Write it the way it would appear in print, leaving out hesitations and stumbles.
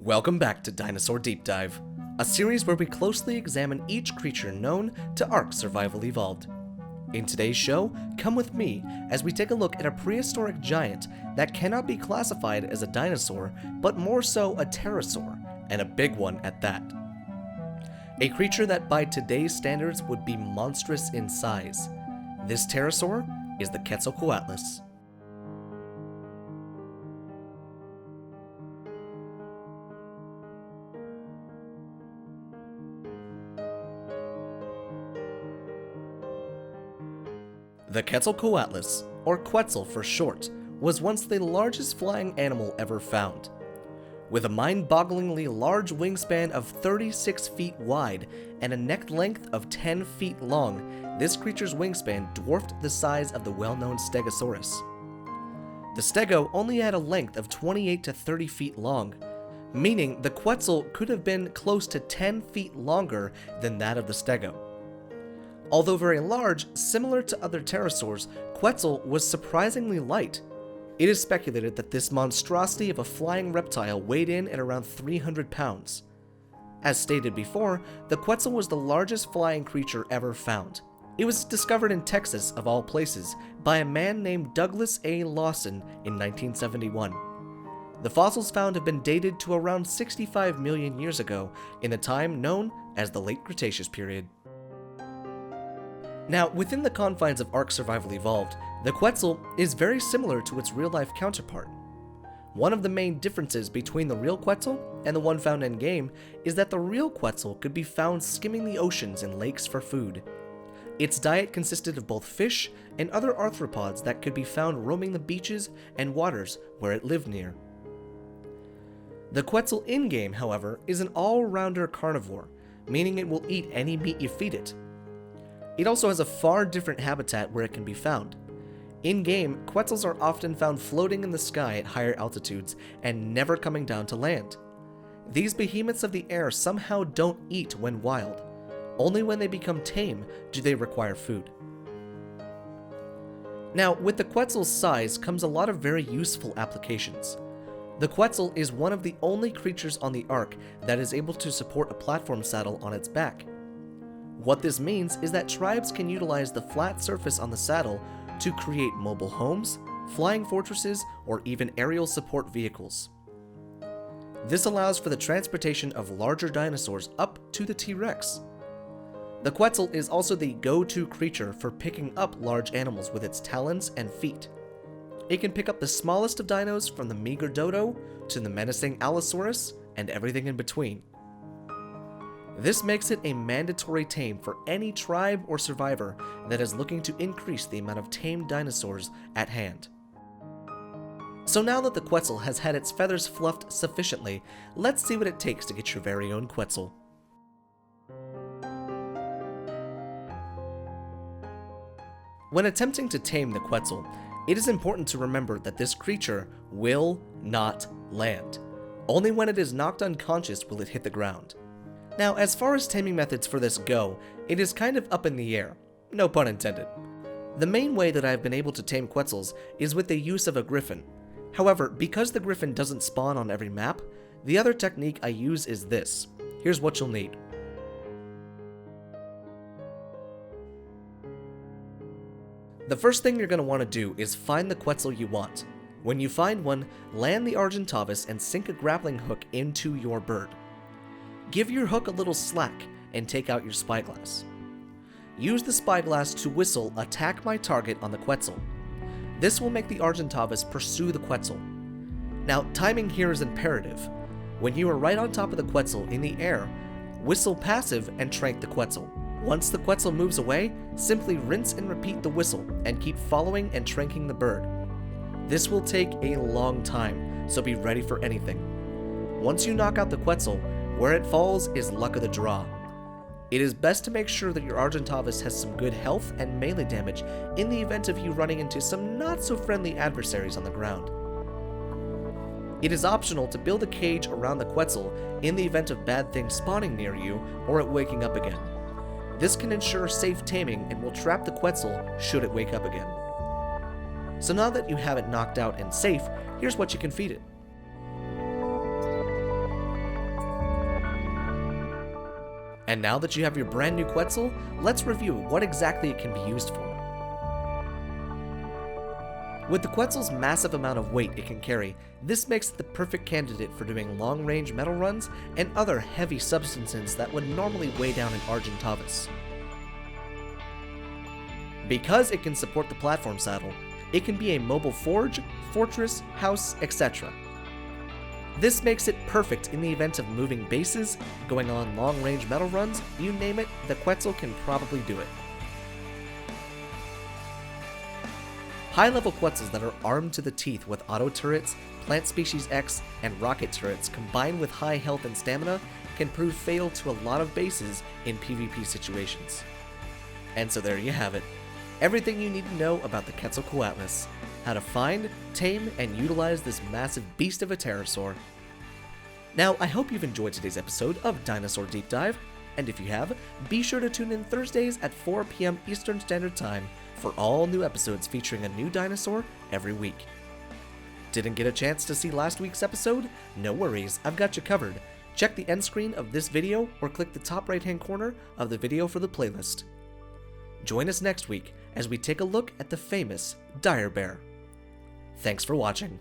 Welcome back to Dinosaur Deep Dive, a series where we closely examine each creature known to ARK Survival Evolved. In today's show, come with me as we take a look at a prehistoric giant that cannot be classified as a dinosaur, but more so a pterosaur, and a big one at that. A creature that by today's standards would be monstrous in size. This pterosaur is the Quetzalcoatlus. The Quetzalcoatlus, or Quetzal for short, was once the largest flying animal ever found. With a mind-bogglingly large wingspan of 36 feet wide and a neck length of 10 feet long, this creature's wingspan dwarfed the size of the well-known Stegosaurus. The Stego only had a length of 28 to 30 feet long, meaning the Quetzal could have been close to 10 feet longer than that of the Stego. Although very large, similar to other pterosaurs, Quetzal was surprisingly light. It is speculated that this monstrosity of a flying reptile weighed in at around 300 pounds. As stated before, the Quetzal was the largest flying creature ever found. It was discovered in Texas, of all places, by a man named Douglas A. Lawson in 1971. The fossils found have been dated to around 65 million years ago, in the time known as the Late Cretaceous period. Now, within the confines of ARK Survival Evolved, the Quetzal is very similar to its real-life counterpart. One of the main differences between the real Quetzal and the one found in-game is that the real Quetzal could be found skimming the oceans and lakes for food. Its diet consisted of both fish and other arthropods that could be found roaming the beaches and waters where it lived near. The Quetzal in-game, however, is an all-rounder carnivore, meaning it will eat any meat you feed it. It also has a far different habitat where it can be found. In-game, Quetzals are often found floating in the sky at higher altitudes and never coming down to land. These behemoths of the air somehow don't eat when wild. Only when they become tame do they require food. Now, with the Quetzal's size comes a lot of very useful applications. The Quetzal is one of the only creatures on the Ark that is able to support a platform saddle on its back. What this means is that tribes can utilize the flat surface on the saddle to create mobile homes, flying fortresses, or even aerial support vehicles. This allows for the transportation of larger dinosaurs up to the T-Rex. The Quetzal is also the go-to creature for picking up large animals with its talons and feet. It can pick up the smallest of dinos from the meager dodo to the menacing Allosaurus and everything in between. This makes it a mandatory tame for any tribe or survivor that is looking to increase the amount of tamed dinosaurs at hand. So now that the Quetzal has had its feathers fluffed sufficiently, let's see what it takes to get your very own Quetzal. When attempting to tame the Quetzal, it is important to remember that this creature will not land. Only when it is knocked unconscious will it hit the ground. Now, as far as taming methods for this go, it is kind of up in the air, no pun intended. The main way that I've been able to tame Quetzals is with the use of a griffin. However, because the griffin doesn't spawn on every map, the other technique I use is this. Here's what you'll need. The first thing you're going to want to do is find the Quetzal you want. When you find one, land the Argentavis and sink a grappling hook into your bird. Give your hook a little slack and take out your spyglass. Use the spyglass to whistle "Attack my target" on the Quetzal. This will make the Argentavis pursue the Quetzal. Now, timing here is imperative. When you are right on top of the Quetzal in the air, whistle passive and trank the Quetzal. Once the Quetzal moves away, simply rinse and repeat the whistle and keep following and tranking the bird. This will take a long time, so be ready for anything. Once you knock out the Quetzal, where it falls is luck of the draw. It is best to make sure that your Argentavis has some good health and melee damage in the event of you running into some not-so-friendly adversaries on the ground. It is optional to build a cage around the Quetzal in the event of bad things spawning near you or it waking up again. This can ensure safe taming and will trap the Quetzal should it wake up again. So now that you have it knocked out and safe, here's what you can feed it. And now that you have your brand new Quetzal, let's review what exactly it can be used for. With the Quetzal's massive amount of weight it can carry, this makes it the perfect candidate for doing long-range metal runs and other heavy substances that would normally weigh down an Argentavis. Because it can support the platform saddle, it can be a mobile forge, fortress, house, etc. This makes it perfect in the event of moving bases, going on long-range metal runs, you name it, the Quetzal can probably do it. High-level Quetzals that are armed to the teeth with auto turrets, Plant Species X, and rocket turrets combined with high health and stamina can prove fatal to a lot of bases in PvP situations. And so there you have it. Everything you need to know about the Quetzalcoatlus. How to find, tame, and utilize this massive beast of a pterosaur. Now, I hope you've enjoyed today's episode of Dinosaur Deep Dive, and if you have, be sure to tune in Thursdays at 4 PM Eastern Standard Time for all new episodes featuring a new dinosaur every week. Didn't get a chance to see last week's episode? No worries, I've got you covered. Check the end screen of this video or click the top right-hand corner of the video for the playlist. Join us next week as we take a look at the famous dire bear. Thanks for watching.